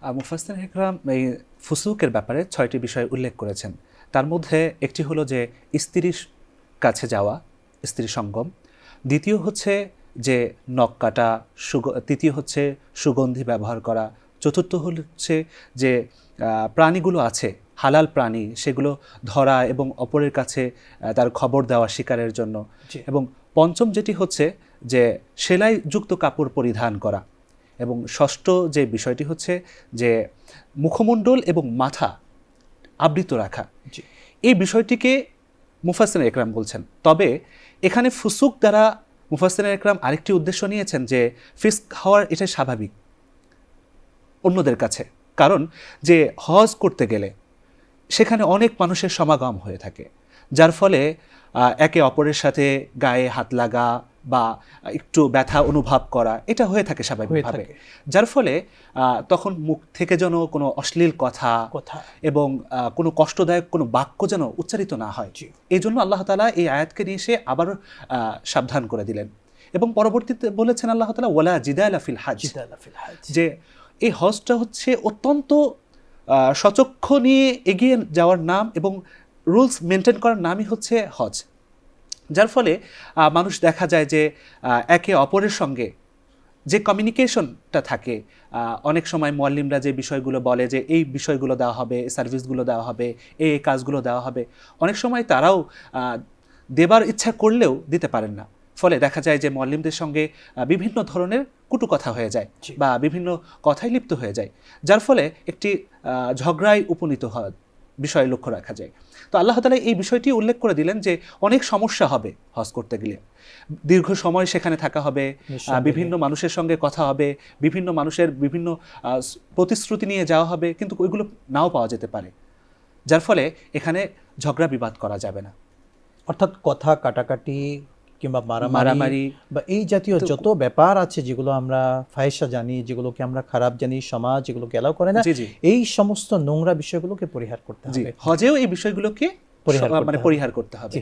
মুফাসসিরিন ইকরাম এই ফুসুকের ব্যাপারে 6টি বিষয় উল্লেখ করেছেন। তার মধ্যে একটি হলো যে স্ত্রীর কাছে যাওয়া, স্ত্রী সঙ্গম। দ্বিতীয় হচ্ছে যে নখ কাটা, তৃতীয় হচ্ছে সুগন্ধি ব্যবহার করা। চতুর্থ হচ্ছে যে প্রাণীগুলো আছে হালাল প্রাণী, সেগুলো ধরা এবং অপরের কাছে তার খবর দেওয়া শিকারের জন্য। এবং পঞ্চম যেটি হচ্ছে যে সেলাইযুক্ত কাপড় পরিধান করা। এবং ষষ্ঠ যে বিষয়টি হচ্ছে যে মুখমণ্ডল এবং মাথা আবৃত রাখা। এই বিষয়টিকে মুফাসসিরিন ইকরাম বলছেন। তবে এখানে ফুসুক দ্বারা মুফাসসিরিন ইকরাম আরেকটি উদ্দেশ্য নিয়েছেন যে ফিস্ক হওয়ার এটা স্বাভাবিক অন্যদের কাছে। কারণ যে হজ করতে গেলে সেখানে অনেক মানুষের সমাগম হয়ে থাকে, যার ফলে একে অপরের সাথে গায়ে হাত লাগা বা একটু ব্যথা অনুভব করা এটা হয়ে থাকে স্বাভাবিকভাবে। যার ফলে তখন মুখ থেকে যেন কোনো অশ্লীল কথা এবং কোনো কষ্টদায়ক কোনো বাক্য যেন উচ্চারিত না হয়। এই জন্য আল্লাহ তাআলা এই আয়াতকে নিয়ে এসে আবার সাবধান করে দিলেন। এবং পরবর্তীতে বলেছেন আল্লাহ তাআলা ওয়ালা জিদালা ফিল হাজ, যে এই হজটা হচ্ছে অত্যন্ত সচক্ষ নিয়ে এগিয়ে যাওয়ার নাম এবং রুলস মেনটেন করার নামই হচ্ছে হজ। যার ফলে মানুষ দেখা যায় যে একে অপরের সঙ্গে যে কমিউনিকেশনটা থাকে, অনেক সময় মুআল্লিমরা যে বিষয়গুলো বলে যে এই বিষয়গুলো দেওয়া হবে, সার্ভিসগুলো দেওয়া হবে, এই কাজগুলো দেওয়া হবে, অনেক সময় তারাও দেবার ইচ্ছা করলেও দিতে পারেন না। ফলে দেখা যায় যে মুআল্লিমদের সঙ্গে বিভিন্ন ধরনের কটু কথা হয়ে যায় বা বিভিন্ন কথায় লিপ্ত হয়ে যায়, যার ফলে একটি ঝগড়ায় উপনীত হওয়ার বিষয় লক্ষ্য রাখা যায়। তো আল্লাহ তাআলা এই বিষয়টি উল্লেখ করে দিলেন যে অনেক সমস্যা হবে হজ করতে গেলে, দীর্ঘ সময় সেখানে থাকা হবে, বিভিন্ন মানুষের সঙ্গে কথা হবে, বিভিন্ন মানুষের বিভিন্ন প্রতিশ্রুতি নিয়ে যাওয়া হবে, কিন্তু ওইগুলো নাও পাওয়া যেতে পারে, যার ফলে এখানে ঝগড়া বিবাদ করা যাবে না। অর্থাৎ কথা কাটাকাটি কিংবা মারামারি বা এই জাতীয় যত ব্যাপার আছে যেগুলো আমরা ফাহিশা জানি, যেগুলোকে আমরা খারাপ জানি, সমাজ যেগুলোকে এলাও করে না, এই সমস্ত নোংরা বিষয়গুলোকে পরিহার করতে হবে। হজেও এই বিষয়গুলোকে পরিহার করতে হবে।